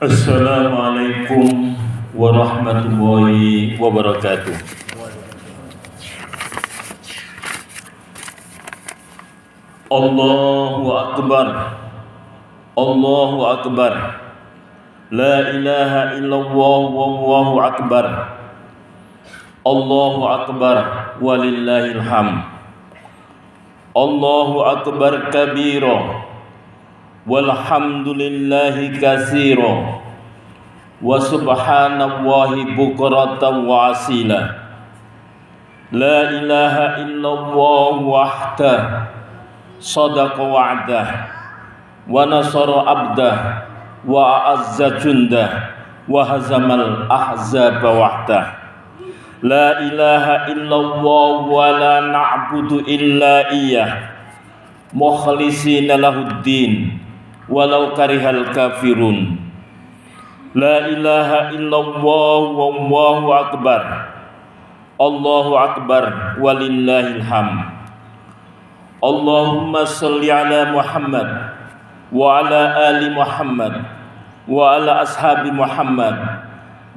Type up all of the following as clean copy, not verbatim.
Assalamualaikum warahmatullahi wabarakatuh. Allahu Akbar. Allahu Akbar. La ilaha illallah wallahu akbar. Allahu Akbar walillahil hamd. Allahu Akbar kabira walhamdulillahi katsira wa subhanallahi bukratan wa asila. La ilaha illallah wahdah sadaqa wa'dah wa nasara abdah wa a'azza jundah wa hazamal ahzaba wahdah. La ilaha illallah wa la na'budu illa iyyah mukhlisina lahuddin walau karihal kafirun. La ilaha illallah wallahu akbar. Allahu akbar walillahil hamd. Allahumma salli ala Muhammad wa ala ali Muhammad wa ala ashabi Muhammad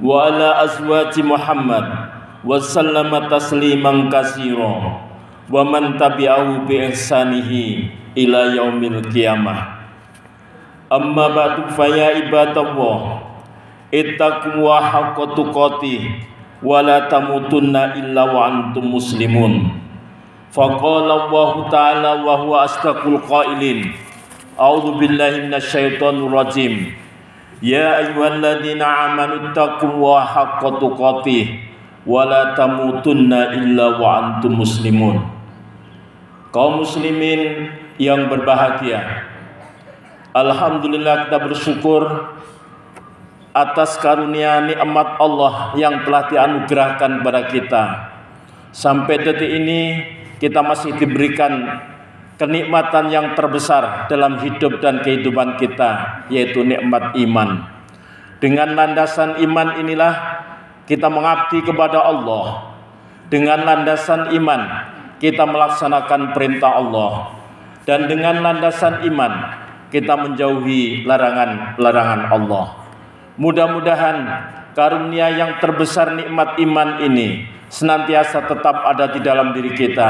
wa ala azwaji Muhammad wa sallama tasliman katsira wa man tabi'ahu bi ihsanihi ila yaumil qiyamah. Amma ba'du fa ya ibadallah ittaqu haqqa tuqatih wa la tamutunna illa wa antum muslimun. Faqala Allah ta'ala wa huwa asdaqul qailin. A'udzu billahi minasyaitonir rajim. Ya ayyuhalladzina amanu taqullaha haqqa tuqatih wa la tamutunna illa wa antum muslimun. Kaum muslimin yang berbahagia, alhamdulillah kita bersyukur atas karunia nikmat Allah yang telah dianugerahkan kepada kita. Sampai detik ini kita masih diberikan kenikmatan yang terbesar dalam hidup dan kehidupan kita, yaitu nikmat iman. Dengan landasan iman inilah kita mengabdi kepada Allah. Dengan landasan iman kita melaksanakan perintah Allah, dan dengan landasan iman kita menjauhi larangan-larangan Allah. Mudah-mudahan karunia yang terbesar nikmat iman ini senantiasa tetap ada di dalam diri kita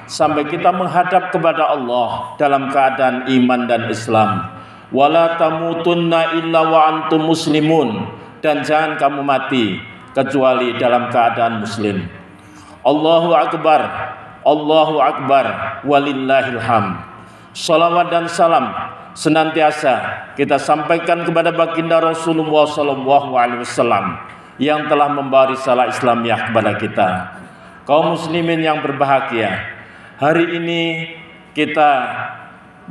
sampai kita menghadap kepada Allah dalam keadaan iman dan Islam. Wala tamutunna illa wa antum muslimun, dan jangan kamu mati kecuali dalam keadaan muslim. Allahu Akbar. Allahu Akbar walillahil hamd. Salawat dan salam senantiasa kita sampaikan kepada baginda Rasulullah SAW yang telah membawa risalah Islamiyah kepada kita. Kaum muslimin yang berbahagia, hari ini kita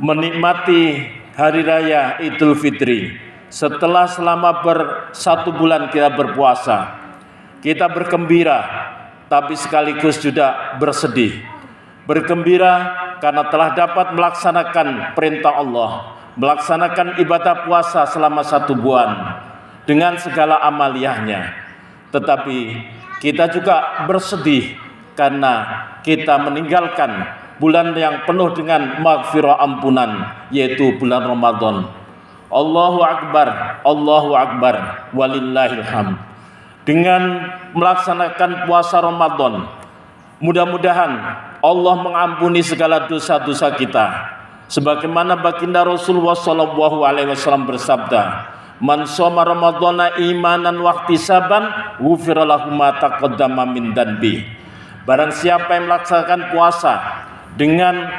menikmati hari raya Idul Fitri. Setelah selama satu bulan kita berpuasa, kita bergembira tapi sekaligus juga bersedih. Bergembira karena telah dapat melaksanakan perintah Allah, melaksanakan ibadah puasa selama 1 bulan dengan segala amaliyahnya. Tetapi kita juga bersedih karena kita meninggalkan bulan yang penuh dengan maghfirah ampunan, yaitu bulan Ramadan. Allahu Akbar, Allahu Akbar walillahil hamd. Dengan melaksanakan puasa Ramadan, mudah-mudahan Allah mengampuni segala dosa-dosa kita. Sebagaimana baginda Rasulullah SAW bersabda, "Man shoma Ramadhana imanan wa ihtisaban, ghufira lahu ma taqaddama min dhanbi." Barang siapa yang melaksanakan puasa dengan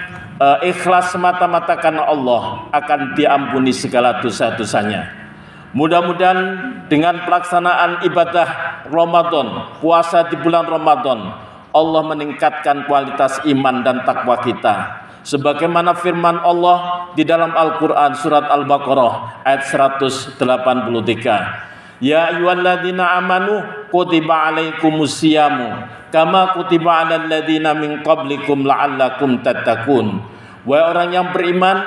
ikhlas semata-mata karena Allah, akan diampuni segala dosa-dosanya. Mudah-mudahan dengan pelaksanaan ibadah Ramadan, puasa di bulan Ramadan, Allah meningkatkan kualitas iman dan takwa kita. Sebagaimana firman Allah di dalam Al-Quran surat Al-Baqarah ayat 183. Ya ayyuhalladzina amanu kutiba alaikumusyamu kama kutiba alal ladzina min qablikum la'allakum tattaqun. Wahai orang yang beriman,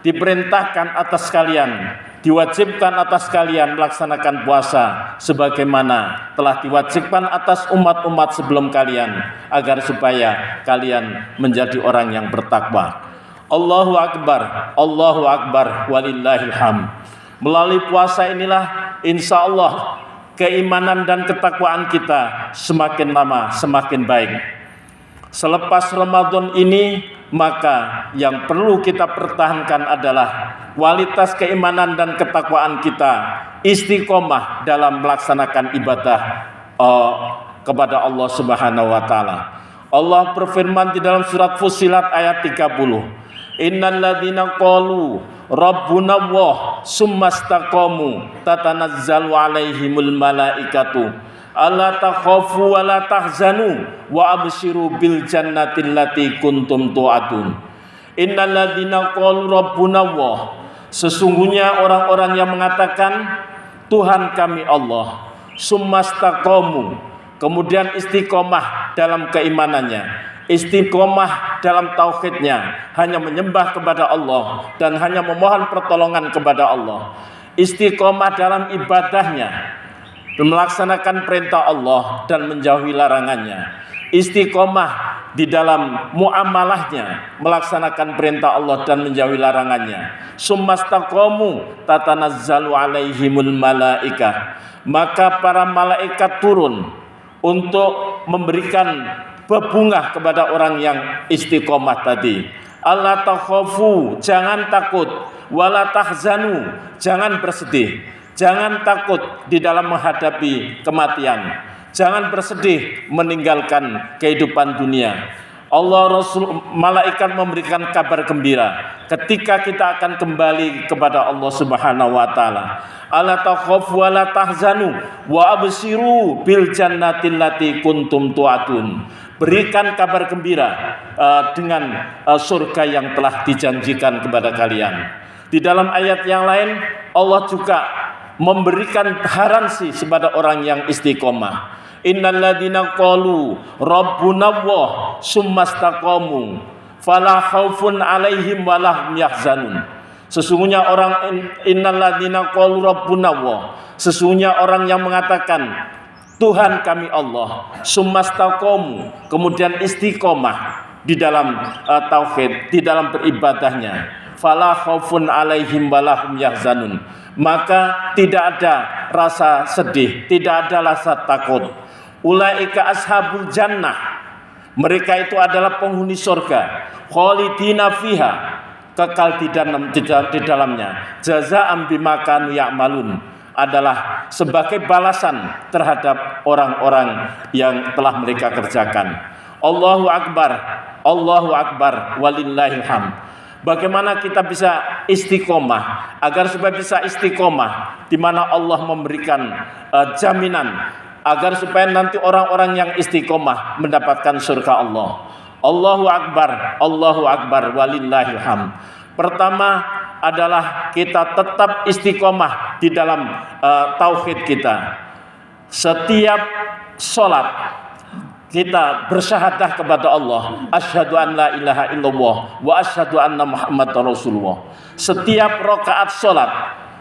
diperintahkan atas kalian, diwajibkan atas kalian melaksanakan puasa sebagaimana telah diwajibkan atas umat-umat sebelum kalian, agar supaya kalian menjadi orang yang bertakwa. Allahu Akbar, Allahu Akbar, walillahil hamd. Melalui puasa inilah insya Allah keimanan dan ketakwaan kita semakin lama semakin baik. Selepas Ramadan ini, maka yang perlu kita pertahankan adalah kualitas keimanan dan ketakwaan kita, istiqomah dalam melaksanakan ibadah kepada Allah Subhanahu wa taala. Allah berfirman di dalam surat Fussilat ayat 30. Innal ladzina qalu rabbuna Allah summastaqamu tatanazzalu alaihimul malaikatu alla takhafu wa la tahzanu wa abshiru bil jannati allati kuntum tu'adun. Innal ladzina qalu rabbuna Allah, sesungguhnya orang-orang yang mengatakan Tuhan kami Allah, summastaqamu, kemudian istiqomah dalam keimanannya, istiqomah dalam tauhidnya, hanya menyembah kepada Allah dan hanya memohon pertolongan kepada Allah, istiqomah dalam ibadahnya, melaksanakan perintah Allah dan menjauhi larangannya, istiqomah di dalam muamalahnya, melaksanakan perintah Allah dan menjauhi larangannya. Summastaqamu tatanazzalu alaihimul malaikah, maka para malaikat turun untuk memberikan bebungah kepada orang yang istiqomah tadi. Allah takhafu, jangan takut, wala tahzanu, jangan bersedih, jangan takut di dalam menghadapi kematian, jangan bersedih meninggalkan kehidupan dunia. Allah Rasul malaikat memberikan kabar gembira ketika kita akan kembali kepada Allah Subhanahu wa taala. Alla takhafu wa la tahzanu wa abshiru bil jannati allati kuntum tu'adun. Berikan kabar gembira dengan surga yang telah dijanjikan kepada kalian. Di dalam ayat yang lain Allah juga memberikan garansi kepada orang yang istiqomah. Innal ladzina qalu rabbuna Allah summastaqamu fala khaufun alaihim walahum yahzanun. Sesungguhnya orang innal ladzina qalu rabbuna Allah, sesungguhnya orang yang mengatakan Tuhan kami Allah, summastaqamu, kemudian istiqomah di dalam tauhid, di dalam beribadahnya, fala khaufun alaihim walahum yahzanun, maka tidak ada rasa sedih, tidak ada rasa takut. Ulaika ashabul jannah, mereka itu adalah penghuni surga, khalidina fiha, kekal di dalamnya, jazaa'an bima kanu ya'malun, adalah sebagai balasan terhadap orang-orang yang telah mereka kerjakan. Allahu Akbar, Allahu Akbar, walillahil hamd. Bagaimana kita bisa istiqomah, agar supaya bisa istiqomah, di mana Allah memberikan jaminan agar supaya nanti orang-orang yang istiqomah mendapatkan surga Allah. Allahu Akbar, walillahil hamd. Pertama adalah kita tetap istiqomah di dalam tauhid kita. Setiap sholat kita bersyahadah kepada Allah, asyhadu an la ilaha illallah wa asyhadu anna muhammadar rasulullah. Setiap rakaat sholat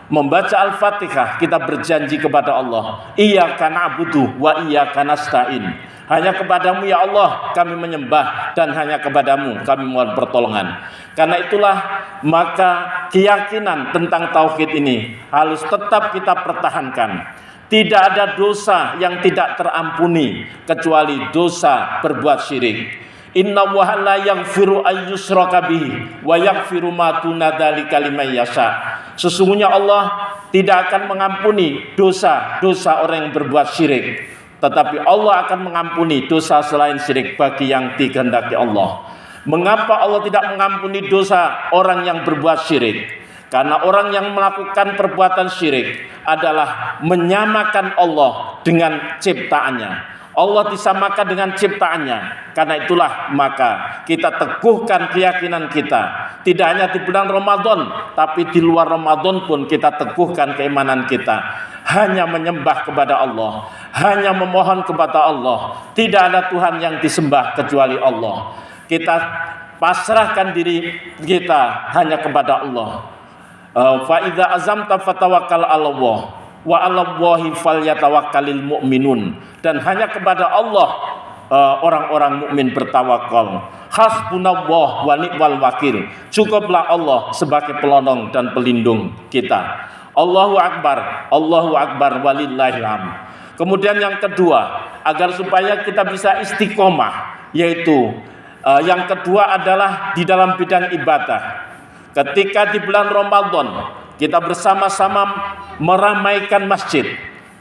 membaca Al-Fatihah, kita berjanji kepada Allah, iyyaka na'budu wa iyyaka nasta'in. Hanya kepadamu ya Allah kami menyembah dan hanya kepadamu kami mohon pertolongan. Karena itulah maka keyakinan tentang tauhid ini harus tetap kita pertahankan. Tidak ada dosa yang tidak terampuni kecuali dosa berbuat syirik. Inna Allaha la yaghfiru ayyushraka bihi wa yaghfiru ma duna dzalika liman yasha. Sesungguhnya Allah tidak akan mengampuni dosa-dosa orang yang berbuat syirik, tetapi Allah akan mengampuni dosa selain syirik bagi yang dikehendaki Allah. Mengapa Allah tidak mengampuni dosa orang yang berbuat syirik? Karena orang yang melakukan perbuatan syirik adalah menyamakan Allah dengan ciptaannya. Allah disamakan dengan ciptaannya. Karena itulah maka kita teguhkan keyakinan kita. Tidak hanya di bulan Ramadan, tapi di luar Ramadan pun kita teguhkan keimanan kita. Hanya menyembah kepada Allah, hanya memohon kepada Allah. Tidak ada Tuhan yang disembah kecuali Allah. Kita pasrahkan diri kita hanya kepada Allah. Fa idza azamta fatawakkal 'ala Allah wa 'ala Allahi falyatawakkalul mu'minun. Dan hanya kepada Allah orang-orang mukmin bertawakal. Hasbunallah wa ni'mal wakil. Cukuplah Allah sebagai penolong dan pelindung kita. Allahu Akbar, Allahu Akbar, walillahil hamd. Kemudian yang kedua, agar supaya kita bisa istiqomah, yaitu yang kedua adalah di dalam bidang ibadah. Ketika di bulan Ramadan kita bersama-sama meramaikan masjid,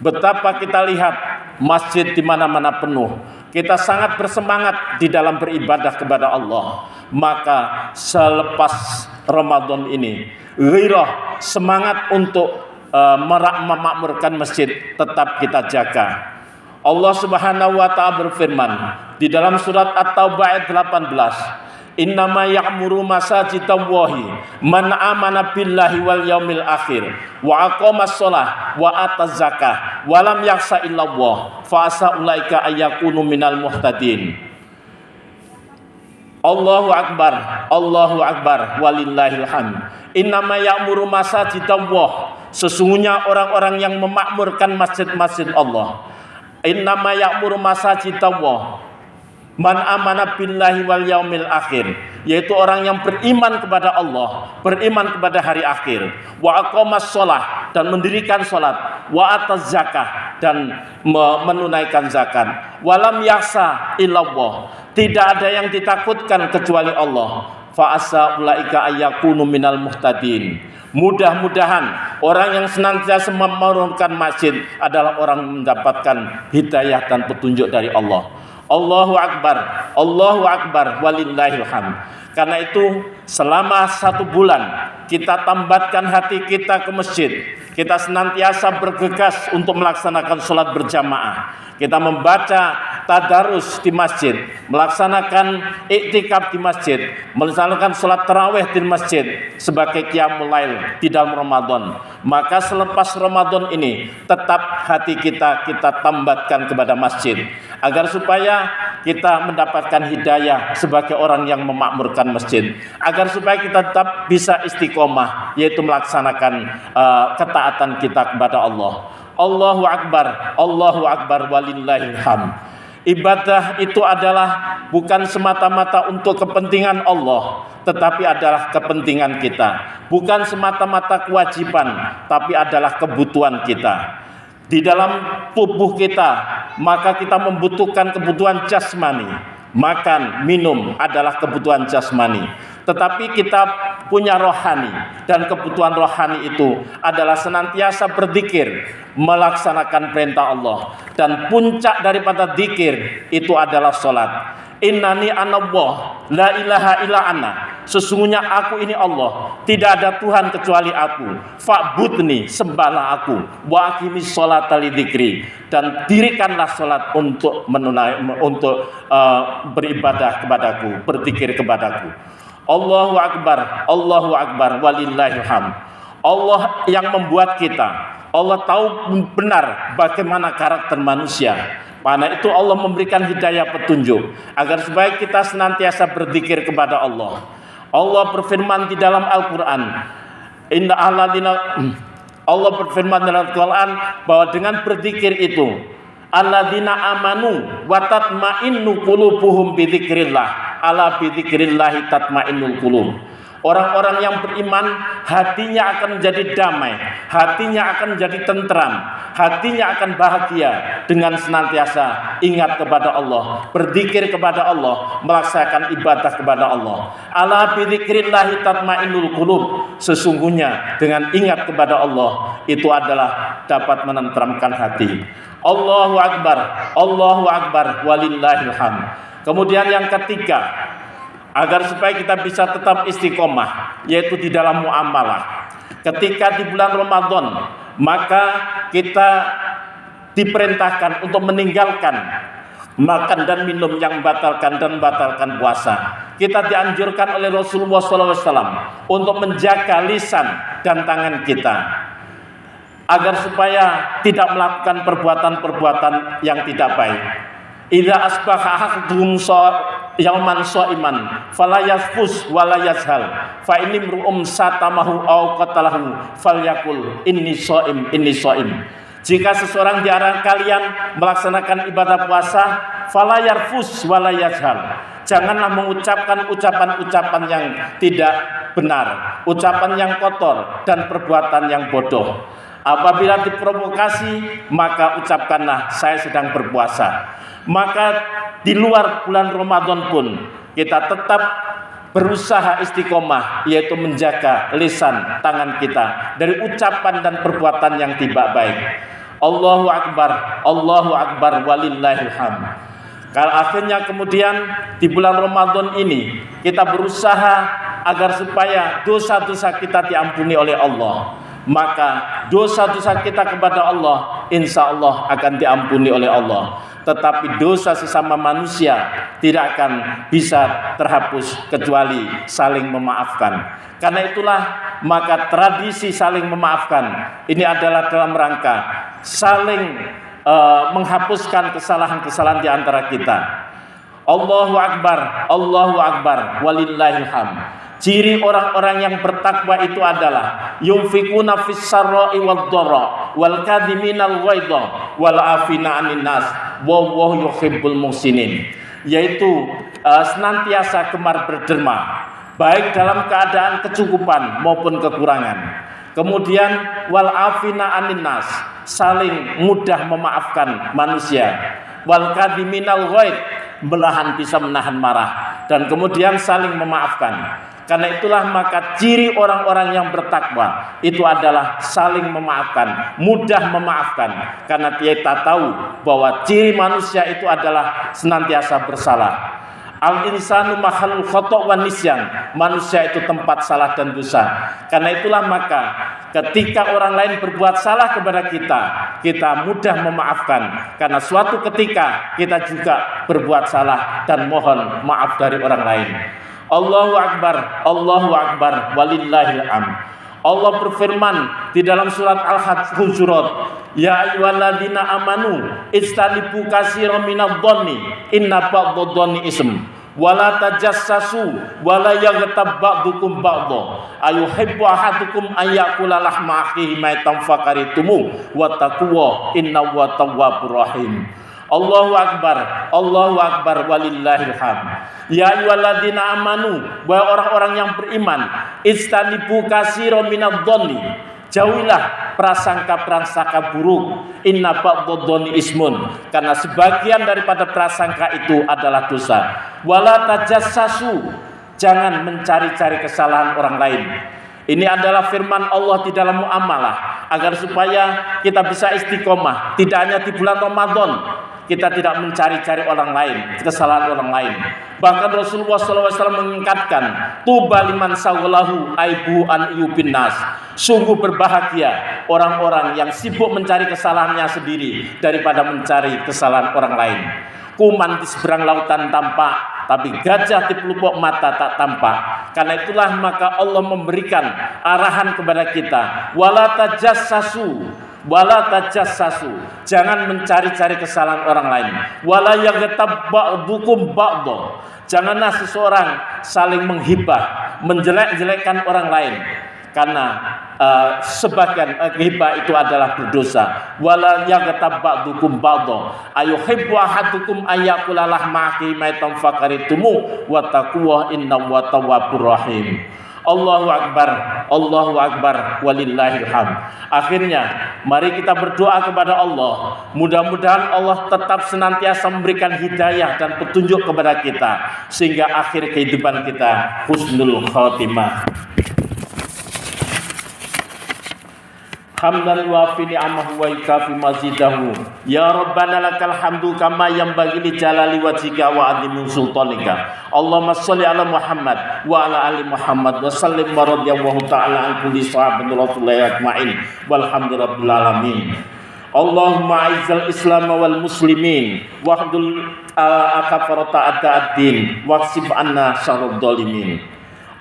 betapa kita lihat masjid di mana-mana penuh. Kita sangat bersemangat di dalam beribadah kepada Allah. Maka selepas Ramadan ini, ghirah, semangat untuk memakmurkan masjid tetap kita jaga. Allah Subhanahu wa taala berfirman di dalam surat At-Taubah ayat 18, Innama ya'muru masajidallahi man amana billahi wal yaumil akhir wa aqamas shalah wa ataz zakah wa lam yakhsha illallah fa asa ulaika ayyakunu minal muhtadin. Allahu Akbar, walillahil hamd. Innama ya'muru masajidallah, sesungguhnya orang-orang yang memakmurkan masjid-masjid Allah. Innama ya'muru masajidallah man amana billahi wal yaumil akhir, yaitu orang yang beriman kepada Allah, beriman kepada hari akhir, wa aqamas shalah, dan mendirikan salat, wa ataz zakah, dan menunaikan zakat, walam yakhsha illallah, tidak ada yang ditakutkan kecuali Allah, fa asa ulaika ayyakunu minal muhtadin. Mudah-mudahan orang yang senantiasa memakmurkan masjid adalah orang yang mendapatkan hidayah dan petunjuk dari Allah. Allahu Akbar, walillahil hamd. Karena itu selama 1 bulan kita tambatkan hati kita ke masjid. Kita senantiasa bergegas untuk melaksanakan sholat berjamaah. Kita membaca tadarus di masjid, melaksanakan iktikaf di masjid, melaksanakan sholat tarawih di masjid sebagai qiyamul lail di dalam Ramadan. Maka selepas Ramadan ini tetap hati kita tambatkan kepada masjid, agar supaya kita mendapatkan hidayah sebagai orang yang memakmurkan masjid, agar supaya kita tetap bisa istiqomah, yaitu melaksanakan ketaatan kita kepada Allah. Allahu Akbar, walillahil hamd. Ibadah itu adalah bukan semata-mata untuk kepentingan Allah, tetapi adalah kepentingan kita. Bukan semata-mata kewajiban, tapi adalah kebutuhan kita. Di dalam tubuh kita, maka kita membutuhkan kebutuhan jasmani. Makan, minum adalah kebutuhan jasmani. Tetapi kita punya rohani, dan kebutuhan rohani itu adalah senantiasa berzikir, melaksanakan perintah Allah. Dan puncak daripada zikir itu adalah salat. Innani anallah, la ilaha illa ana. Sesungguhnya aku ini Allah, tidak ada Tuhan kecuali aku. Fa'budni, sembahlah aku. Wa aqimis sholata lidzikri, dan dirikanlah salat untuk beribadah kepadaku, berzikir kepadaku. Allahu Akbar, walillahil hamd. Allah yang membuat kita. Allah tahu benar bagaimana karakter manusia. Karena itu Allah memberikan hidayah petunjuk agar supaya kita senantiasa berzikir kepada Allah. Allah berfirman di dalam Al-Quran, Allah berfirman dalam Al-Quran bahwa dengan berzikir itu, alladzina amanu wa tatma'innu qulubuhum bidzikrillah, ala bidzikrillah tatma'innul qulub. Orang-orang yang beriman, hatinya akan menjadi damai, hatinya akan menjadi tentram, hatinya akan bahagia dengan senantiasa ingat kepada Allah, berzikir kepada Allah, melaksanakan ibadah kepada Allah. Ala bidzikrillah tatmainnul qulub. Sesungguhnya dengan ingat kepada Allah itu adalah dapat menenteramkan hati. Allahu Akbar, walillahil hamd. Kemudian yang ketiga, agar supaya kita bisa tetap istiqomah, yaitu di dalam muamalah. Ketika di bulan Ramadan, maka kita diperintahkan untuk meninggalkan makan dan minum yang membatalkan puasa. Kita dianjurkan oleh Rasulullah SAW untuk menjaga lisan dan tangan kita, agar supaya tidak melakukan perbuatan-perbuatan yang tidak baik. Idza asbaha ahaduhum yauman shaiman fala yasfus wala yashal fa in imru'um satamahu aw qatalahu falyakul inni shaim. Jika seseorang di antara kalian melaksanakan ibadah puasa, fala yarfus wala yashal, Janganlah mengucapkan ucapan-ucapan yang tidak benar, ucapan yang kotor dan perbuatan yang bodoh. Apabila diprovokasi, maka ucapkanlah saya sedang berpuasa. Maka di luar bulan Ramadan pun kita tetap berusaha istiqomah, yaitu menjaga lisan tangan kita dari ucapan dan perbuatan yang tidak baik. Allahu Akbar, walillahil hamd. Kalau akhirnya kemudian di bulan Ramadan ini kita berusaha agar supaya dosa-dosa kita diampuni oleh Allah, maka dosa-dosa kita kepada Allah insya Allah akan diampuni oleh Allah. Tetapi dosa sesama manusia tidak akan bisa terhapus kecuali saling memaafkan. Karena itulah maka tradisi saling memaafkan ini adalah dalam rangka saling menghapuskan kesalahan-kesalahan di antara kita. Allahu Akbar, walillahil hamd. Ciri orang-orang yang bertakwa itu adalah yunfikuna fis sarra'i wad dharra wal kadhiminal ghaidha wal afina 'anil nas wallahu yuhibbul muhsinin, yaitu senantiasa gemar berderma baik dalam keadaan kecukupan maupun kekurangan. Kemudian wal afina 'anil nas, saling mudah memaafkan manusia. Wal kadhiminal ghaid, bisa menahan marah, dan kemudian saling memaafkan. Karena itulah maka ciri orang-orang yang bertakwa itu adalah saling memaafkan, mudah memaafkan, karena kita tahu bahwa ciri manusia itu adalah senantiasa bersalah. Al-insanu mahalul khata' wan nisyan, manusia itu tempat salah dan dosa. Karena itulah maka ketika orang lain berbuat salah kepada kita, kita mudah memaafkan, karena suatu ketika kita juga berbuat salah dan mohon maaf dari orang lain. Allahu Akbar, walillahil hamd. Allah berfirman di dalam surat Al-Hujurat, ya ayyuhalladzina amanu istanibu katsiran minadh-dhanni inna ba'dadh-dhanni ism wala tajassasu wala yaghtab ba'dukum ba'dha ayuhibbu ahadukum ayyakula lahma akhihi maitan fakaritumu wattaqwa innahu tawwabur rahim. Allahu Akbar, walillahil hamd. Ya ayyuhalladzina amanu, wahai orang-orang yang beriman, istanibu katsiran minadh-dhanni, jauhilah prasangka-prasangka buruk. Inna ba'dadh-dhanni ismun, karena sebagian daripada prasangka itu adalah dosa. Wala tajassasu, jangan mencari-cari kesalahan orang lain. Ini adalah firman Allah di dalam muamalah, agar supaya kita bisa istiqomah, tidak hanya di bulan Ramadan kita tidak mencari-cari orang lain, kesalahan orang lain. Bahkan Rasulullah SAW mengingatkan, tuba liman sawalahu aibu an yubin nas. Sungguh berbahagia orang-orang yang sibuk mencari kesalahannya sendiri daripada mencari kesalahan orang lain. Kuman di seberang lautan tampak, tapi gajah di pelupuk mata tak tampak. Karena itulah maka Allah memberikan arahan kepada kita, wala tajassasu, jangan mencari-cari kesalahan orang lain. Wala yaghtab ba'dukum ba'dha, janganlah seseorang saling menghibah, menjelek-jelekkan orang lain, karena sebagian ghibah itu adalah berdosa. Wala yaghtab ba'dukum ba'dha ayuhibbu ahadukum ayyakula lahma akhihi maitan fakaritumu wattaqwa innahu tawwabur rahim. Allahu Akbar, walillahil hamd. Akhirnya mari kita berdoa kepada Allah, mudah-mudahan Allah tetap senantiasa memberikan hidayah dan petunjuk kepada kita, sehingga akhir kehidupan kita husnul khatimah. Hamdan yuafi ni'amahu wa yukafi mazidahu. Ya Rabbana lakal hamdu kama yanbaghi li jalali wajhika wa 'azimi sultanika. Allahumma shalli ala Muhammad wa ala ali Muhammad wa sallim wa radhiyallahu ta'ala an kulli sahabatir Rasulillah ajma'in walhamdulillahil alamin. Allahumma a'izzal Islam wal muslimin wahdul akafarata a'da'ad-din waksib anna syarrad dhalimin.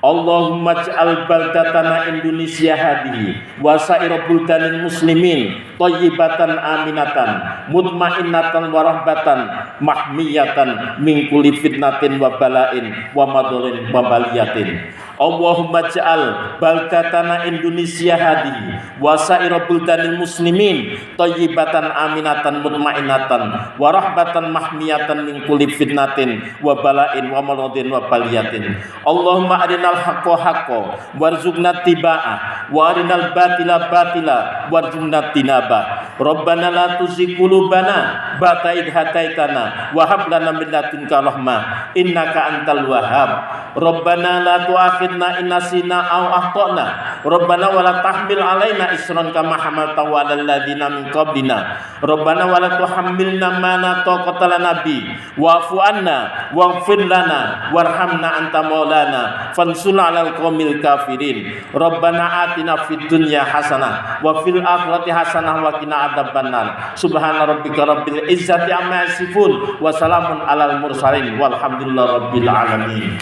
Allahumma ij'al baldatana Indonesia hadihi wa sa'ira buldanil muslimin thayyibatan aminatan mutmainnatan warahbatan mahmiyatan min kulli fitnatin wa bala'in wa madharin wa baliyatin. Allahumma ja'al baldatana Indonesia hadihi wa sa'ira buldanil muslimin thayyibatan aminatan mutmainnatan wa rahbatan mahmiyatan min kulli fitnatin wa bala'in wa maradin wa baliyatin. Allahumma arinal haqqo haqqo warzuqna tiba'ah wa arinal batila batila warzuqna tinabah. Rabbana la tuzigh qulubana ba'da idh hadaitana wa hab lana min ladunka rahmah innaka antal wahhab. Rabbana la tu'akhidna in nasina aw akhtana. Rabbana wa la tahmil alaina isran kama hamaltahu 'alal ladzina min qablina. Rabbana wa la tuhammilna ma la taqata lana bi wa'fu 'anna waghfir lana warhamna anta maulana fansurna 'alal qaumil kafirin. Rabbana atina fid dunya hasanah wa fil akhirati hasanah wa qina adzabannar. Subhana rabbika rabbil izzati amma yasifun wa salamun 'alal mursalin walhamdulillahi rabbil alamin.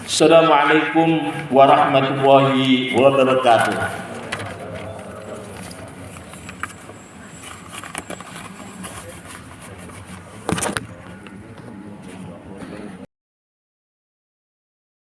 Assalamualaikum warahmatullahi wabarakatuh.